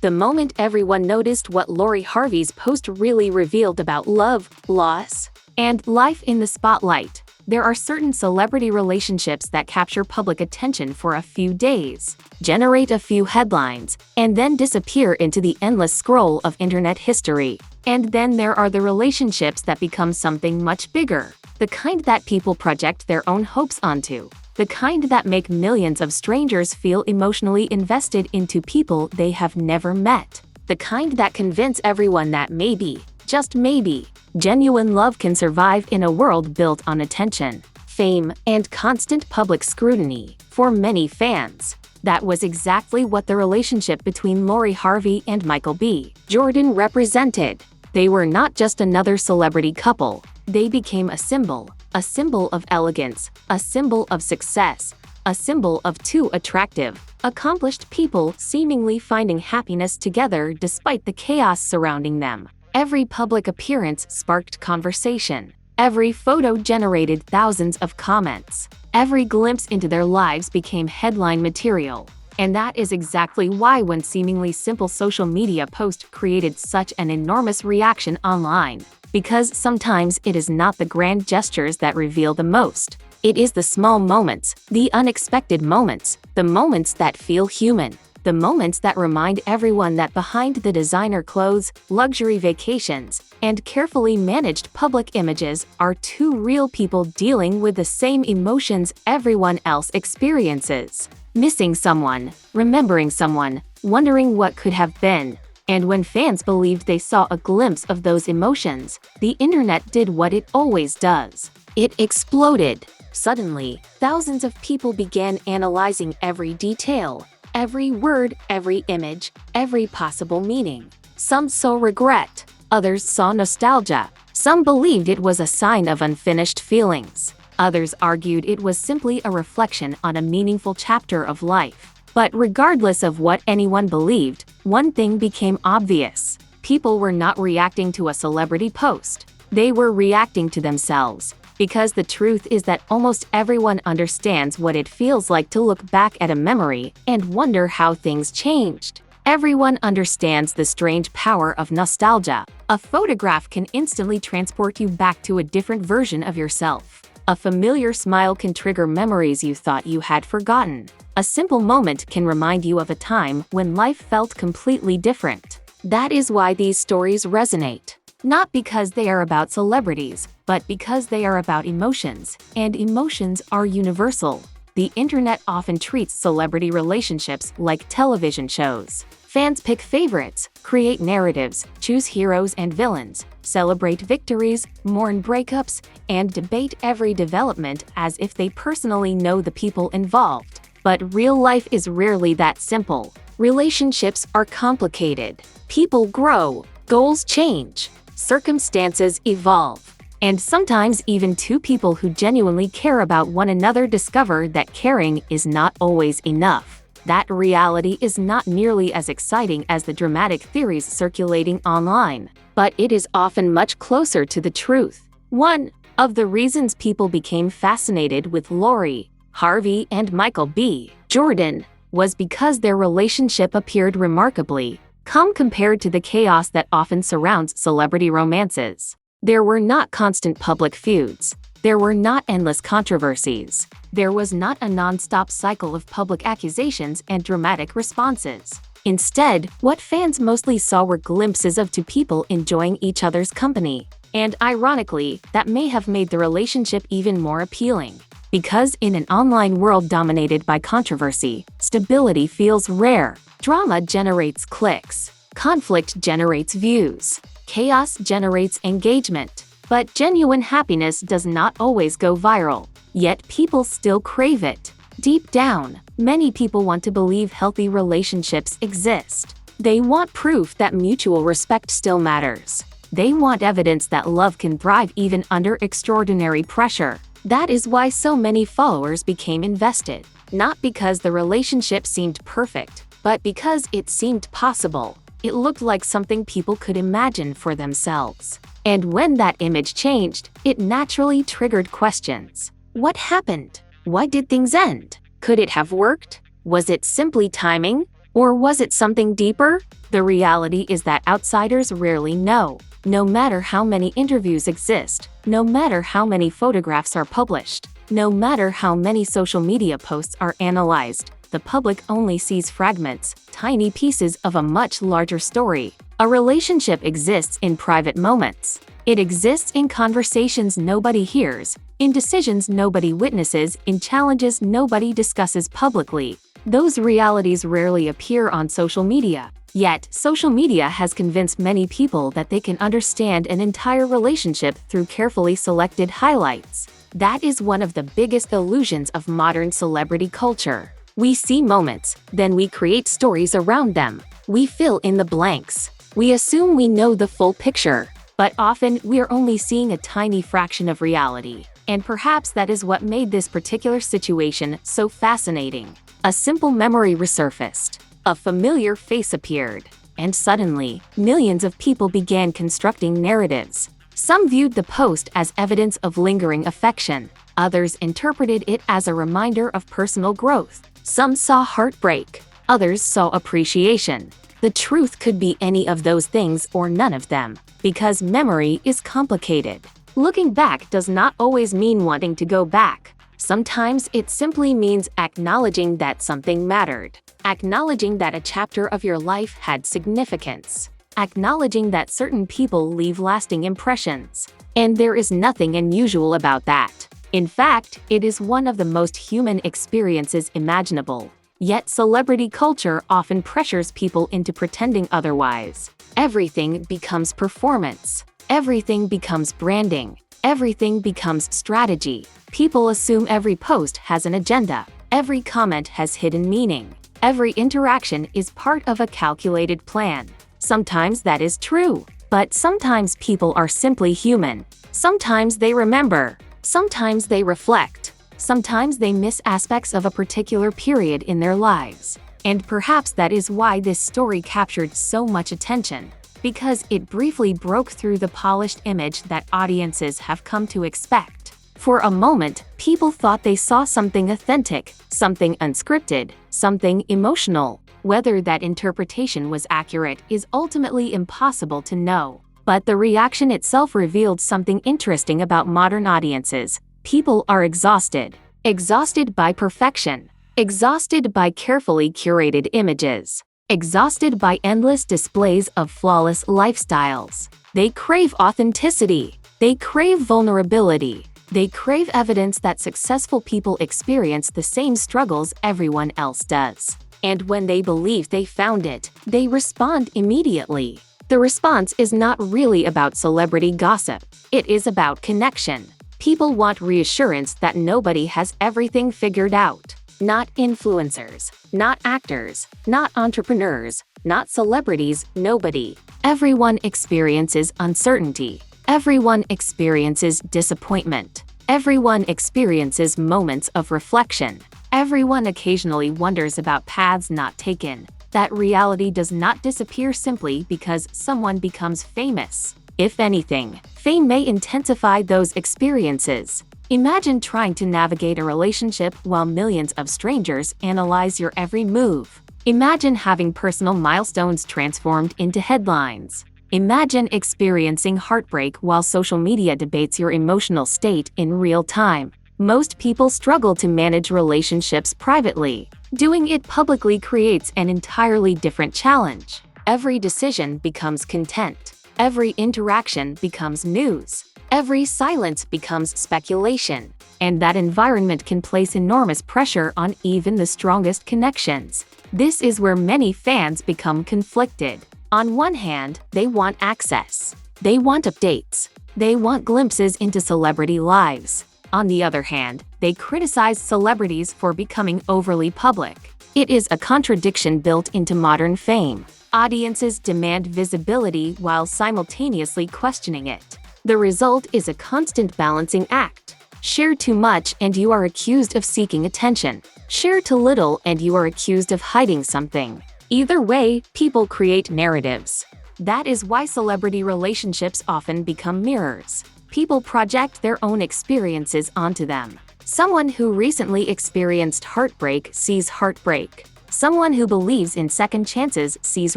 The moment everyone noticed what Lori Harvey's post really revealed about love, loss, and life in the spotlight. There are certain celebrity relationships that capture public attention for a few days, generate a few headlines, and then disappear into the endless scroll of internet history. And then there are the relationships that become something much bigger, the kind that people project their own hopes onto, the kind that make millions of strangers feel emotionally invested into people they have never met, the kind that convince everyone that maybe, just maybe, genuine love can survive in a world built on attention, fame, and constant public scrutiny. For many fans, that was exactly what the relationship between Lori Harvey and Michael B. Jordan represented. They were not just another celebrity couple, they became a symbol of elegance, a symbol of success, a symbol of two attractive, accomplished people seemingly finding happiness together despite the chaos surrounding them. Every public appearance sparked conversation. Every photo generated thousands of comments. Every glimpse into their lives became headline material. And that is exactly why one seemingly simple social media post created such an enormous reaction online. Because sometimes it is not the grand gestures that reveal the most. It is the small moments, the unexpected moments, the moments that feel human. The moments that remind everyone that behind the designer clothes, luxury vacations, and carefully managed public images are two real people dealing with the same emotions everyone else experiences. Missing someone, remembering someone, wondering what could have been. And when fans believed they saw a glimpse of those emotions, the internet did what it always does. It exploded. Suddenly, thousands of people began analyzing every detail. Every word, every image, every possible meaning. Some saw regret, others saw nostalgia. Some believed it was a sign of unfinished feelings. Others argued it was simply a reflection on a meaningful chapter of life. But regardless of what anyone believed, one thing became obvious. People were not reacting to a celebrity post. They were reacting to themselves. Because the truth is that almost everyone understands what it feels like to look back at a memory and wonder how things changed. Everyone understands the strange power of nostalgia. A photograph can instantly transport you back to a different version of yourself. A familiar smile can trigger memories you thought you had forgotten. A simple moment can remind you of a time when life felt completely different. That is why these stories resonate. Not because they are about celebrities, but because they are about emotions, and emotions are universal. The internet often treats celebrity relationships like television shows. Fans pick favorites, create narratives, choose heroes and villains, celebrate victories, mourn breakups, and debate every development as if they personally know the people involved. But real life is rarely that simple. Relationships are complicated. People grow, goals change, circumstances evolve. And sometimes even two people who genuinely care about one another discover that caring is not always enough. That reality is not nearly as exciting as the dramatic theories circulating online, but it is often much closer to the truth. One of the reasons people became fascinated with Lori Harvey and Michael B. Jordan was because their relationship appeared remarkably calm compared to the chaos that often surrounds celebrity romances. There were not constant public feuds. There were not endless controversies. There was not a non-stop cycle of public accusations and dramatic responses. Instead, what fans mostly saw were glimpses of two people enjoying each other's company. And ironically, that may have made the relationship even more appealing. Because in an online world dominated by controversy, stability feels rare. Drama generates clicks. Conflict generates views. Chaos generates engagement. But genuine happiness does not always go viral. Yet people still crave it. Deep down, many people want to believe healthy relationships exist. They want proof that mutual respect still matters. They want evidence that love can thrive even under extraordinary pressure. That is why so many followers became invested. Not because the relationship seemed perfect, but because it seemed possible. It looked like something people could imagine for themselves. And when that image changed, it naturally triggered questions. What happened? Why did things end? Could it have worked? Was it simply timing? Or was it something deeper? The reality is that outsiders rarely know. No matter how many interviews exist, no matter how many photographs are published, no matter how many social media posts are analyzed, the public only sees fragments, tiny pieces of a much larger story. A relationship exists in private moments. It exists in conversations nobody hears, in decisions nobody witnesses, in challenges nobody discusses publicly. Those realities rarely appear on social media. Yet, social media has convinced many people that they can understand an entire relationship through carefully selected highlights. That is one of the biggest illusions of modern celebrity culture. We see moments, then we create stories around them. We fill in the blanks. We assume we know the full picture, but often we're only seeing a tiny fraction of reality. And perhaps that is what made this particular situation so fascinating. A simple memory resurfaced. A familiar face appeared. And suddenly, millions of people began constructing narratives. Some viewed the post as evidence of lingering affection. Others interpreted it as a reminder of personal growth. Some saw heartbreak. Others saw appreciation. The truth could be any of those things or none of them, because memory is complicated. Looking back does not always mean wanting to go back. Sometimes it simply means acknowledging that something mattered. Acknowledging that a chapter of your life had significance. Acknowledging that certain people leave lasting impressions. And there is nothing unusual about that. In fact, it is one of the most human experiences imaginable. Yet celebrity culture often pressures people into pretending otherwise. Everything becomes performance. Everything becomes branding. Everything becomes strategy. People assume every post has an agenda. Every comment has hidden meaning. Every interaction is part of a calculated plan. Sometimes that is true, but sometimes people are simply human. Sometimes they remember. Sometimes they reflect. Sometimes they miss aspects of a particular period in their lives. And perhaps that is why this story captured so much attention, because it briefly broke through the polished image that audiences have come to expect. For a moment, people thought they saw something authentic, something unscripted, something emotional. Whether that interpretation was accurate is ultimately impossible to know. But the reaction itself revealed something interesting about modern audiences. People are exhausted. Exhausted by perfection. Exhausted by carefully curated images. Exhausted by endless displays of flawless lifestyles. They crave authenticity. They crave vulnerability. They crave evidence that successful people experience the same struggles everyone else does. And when they believe they found it, they respond immediately. The response is not really about celebrity gossip. It is about connection. People want reassurance that nobody has everything figured out. Not influencers, not actors, not entrepreneurs, not celebrities, nobody. Everyone experiences uncertainty. Everyone experiences disappointment. Everyone experiences moments of reflection. Everyone occasionally wonders about paths not taken. That reality does not disappear simply because someone becomes famous. If anything, fame may intensify those experiences. Imagine trying to navigate a relationship while millions of strangers analyze your every move. Imagine having personal milestones transformed into headlines. Imagine experiencing heartbreak while social media debates your emotional state in real time. Most people struggle to manage relationships privately. Doing it publicly creates an entirely different challenge. Every decision becomes content. Every interaction becomes news. Every silence becomes speculation. And that environment can place enormous pressure on even the strongest connections. This is where many fans become conflicted. On one hand, they want access. They want updates. They want glimpses into celebrity lives. On the other hand, they criticize celebrities for becoming overly public. It is a contradiction built into modern fame. Audiences demand visibility while simultaneously questioning it. The result is a constant balancing act. Share too much and you are accused of seeking attention. Share too little and you are accused of hiding something. Either way, people create narratives. That is why celebrity relationships often become mirrors. People project their own experiences onto them. Someone who recently experienced heartbreak sees heartbreak. Someone who believes in second chances sees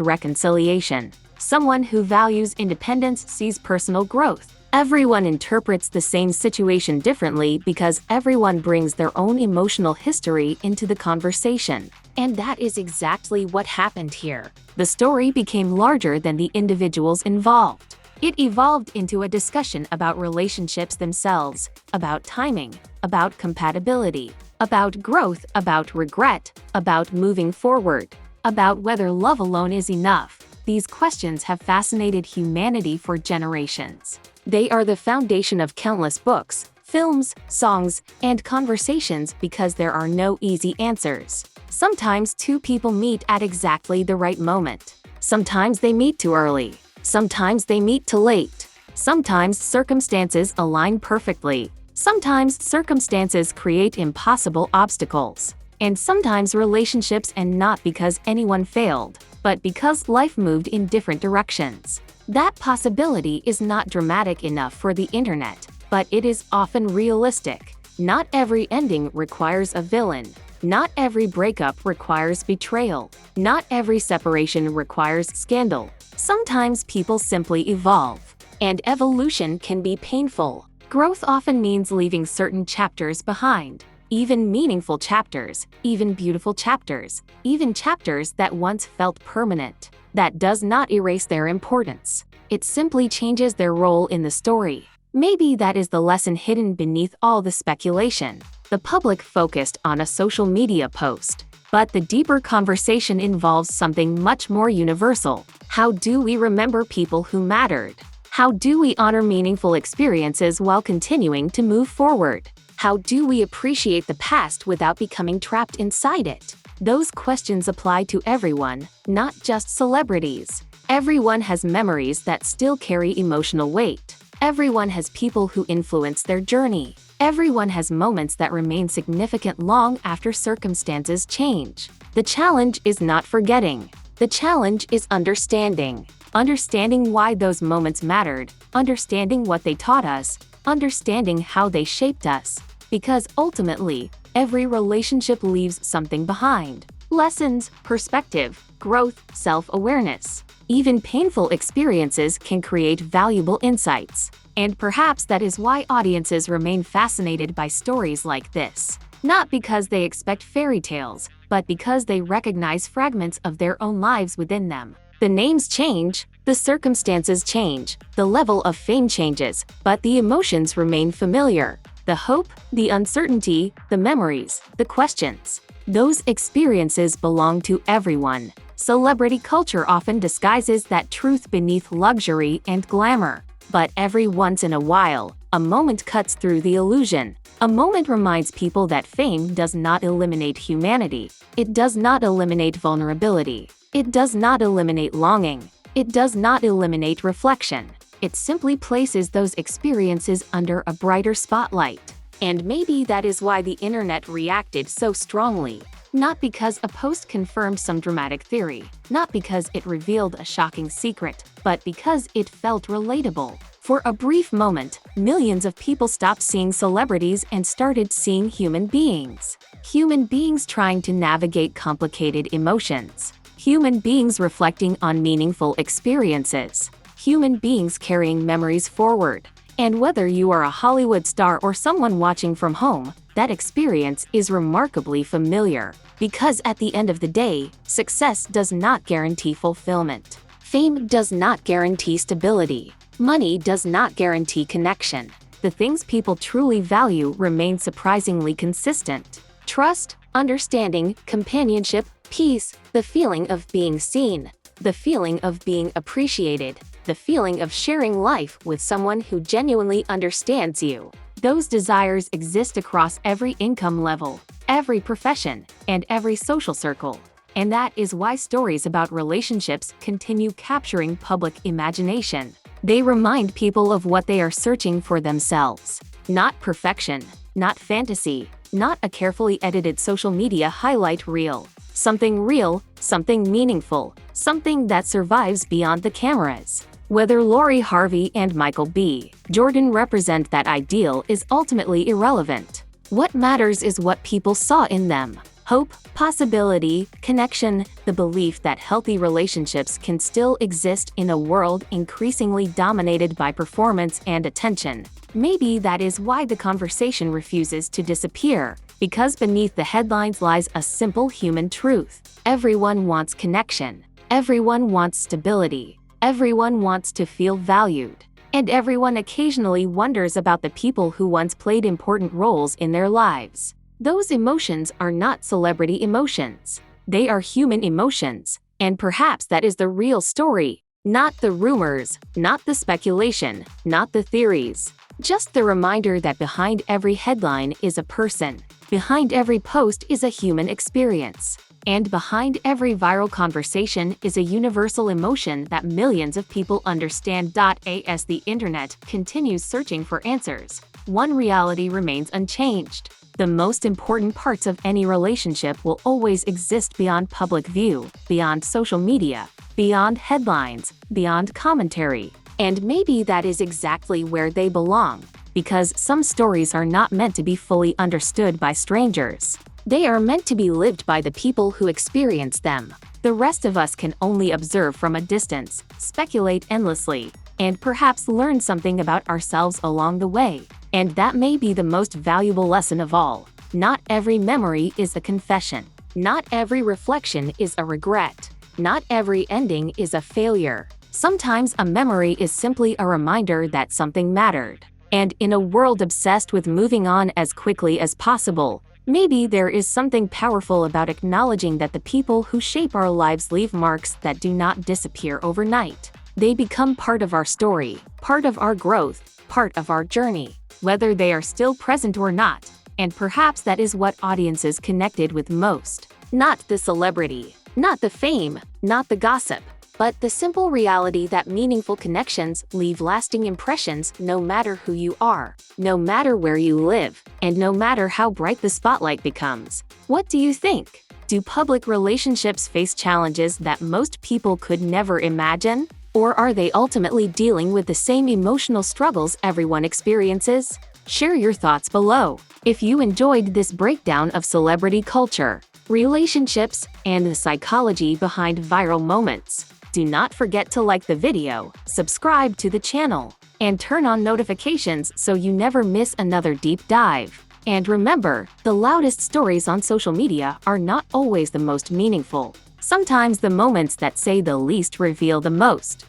reconciliation. Someone who values independence sees personal growth. Everyone interprets the same situation differently because everyone brings their own emotional history into the conversation. And that is exactly what happened here. The story became larger than the individuals involved. It evolved into a discussion about relationships themselves, about timing, about compatibility, about growth, about regret, about moving forward, about whether love alone is enough. These questions have fascinated humanity for generations. They are the foundation of countless books, films, songs, and conversations because there are no easy answers. Sometimes two people meet at exactly the right moment. Sometimes they meet too early. Sometimes they meet too late. Sometimes circumstances align perfectly. Sometimes circumstances create impossible obstacles. And sometimes relationships end not because anyone failed, but because life moved in different directions. That possibility is not dramatic enough for the internet, but it is often realistic. Not every ending requires a villain. Not every breakup requires betrayal. Not every separation requires scandal. Sometimes people simply evolve. And evolution can be painful. Growth often means leaving certain chapters behind. Even meaningful chapters, even beautiful chapters, even chapters that once felt permanent. That does not erase their importance. It simply changes their role in the story. Maybe that is the lesson hidden beneath all the speculation. The public focused on a social media post. But the deeper conversation involves something much more universal. How do we remember people who mattered? How do we honor meaningful experiences while continuing to move forward? How do we appreciate the past without becoming trapped inside it? Those questions apply to everyone, not just celebrities. Everyone has memories that still carry emotional weight. Everyone has people who influence their journey. Everyone has moments that remain significant long after circumstances change. The challenge is not forgetting. The challenge is understanding. Understanding why those moments mattered, understanding what they taught us, understanding how they shaped us. Because ultimately, every relationship leaves something behind. Lessons, perspective, growth, self-awareness. Even painful experiences can create valuable insights. And perhaps that is why audiences remain fascinated by stories like this. Not because they expect fairy tales, but because they recognize fragments of their own lives within them. The names change, the circumstances change, the level of fame changes, but the emotions remain familiar. The hope, the uncertainty, the memories, the questions. Those experiences belong to everyone. Celebrity culture often disguises that truth beneath luxury and glamour. But every once in a while, a moment cuts through the illusion. A moment reminds people that fame does not eliminate humanity. It does not eliminate vulnerability. It does not eliminate longing. It does not eliminate reflection. It simply places those experiences under a brighter spotlight. And maybe that is why the internet reacted so strongly. Not because a post confirmed some dramatic theory, not because it revealed a shocking secret, but because it felt relatable. For a brief moment, millions of people stopped seeing celebrities and started seeing human beings. Human beings trying to navigate complicated emotions. Human beings reflecting on meaningful experiences. Human beings carrying memories forward. And whether you are a Hollywood star or someone watching from home, that experience is remarkably familiar. Because at the end of the day, success does not guarantee fulfillment. Fame does not guarantee stability. Money does not guarantee connection. The things people truly value remain surprisingly consistent. Trust, understanding, companionship, peace, the feeling of being seen, the feeling of being appreciated, the feeling of sharing life with someone who genuinely understands you. Those desires exist across every income level, every profession, and every social circle. And that is why stories about relationships continue capturing public imagination. They remind people of what they are searching for themselves. Not perfection, not fantasy, not a carefully edited social media highlight reel. Something real, something meaningful, something that survives beyond the cameras. Whether Lori Harvey and Michael B. Jordan represent that ideal is ultimately irrelevant. What matters is what people saw in them. Hope, possibility, connection, the belief that healthy relationships can still exist in a world increasingly dominated by performance and attention. Maybe that is why the conversation refuses to disappear, because beneath the headlines lies a simple human truth. Everyone wants connection. Everyone wants stability. Everyone wants to feel valued. And everyone occasionally wonders about the people who once played important roles in their lives. Those emotions are not celebrity emotions. They are human emotions. And perhaps that is the real story. Not the rumors, not the speculation, not the theories. Just the reminder that behind every headline is a person. Behind every post is a human experience. And behind every viral conversation is a universal emotion that millions of people understand. As the internet continues searching for answers, one reality remains unchanged. The most important parts of any relationship will always exist beyond public view, beyond social media, beyond headlines, beyond commentary. And maybe that is exactly where they belong, because some stories are not meant to be fully understood by strangers. They are meant to be lived by the people who experience them. The rest of us can only observe from a distance, speculate endlessly, and perhaps learn something about ourselves along the way. And that may be the most valuable lesson of all. Not every memory is a confession. Not every reflection is a regret. Not every ending is a failure. Sometimes a memory is simply a reminder that something mattered. And in a world obsessed with moving on as quickly as possible, maybe there is something powerful about acknowledging that the people who shape our lives leave marks that do not disappear overnight. They become part of our story, part of our growth, part of our journey, whether they are still present or not. And perhaps that is what audiences connected with most. Not the celebrity, not the fame, not the gossip, but the simple reality that meaningful connections leave lasting impressions no matter who you are, no matter where you live, and no matter how bright the spotlight becomes. What do you think? Do public relationships face challenges that most people could never imagine? Or are they ultimately dealing with the same emotional struggles everyone experiences? Share your thoughts below. If you enjoyed this breakdown of celebrity culture, relationships, and the psychology behind viral moments, do not forget to like the video, subscribe to the channel, and turn on notifications so you never miss another deep dive. And remember, the loudest stories on social media are not always the most meaningful. Sometimes the moments that say the least reveal the most.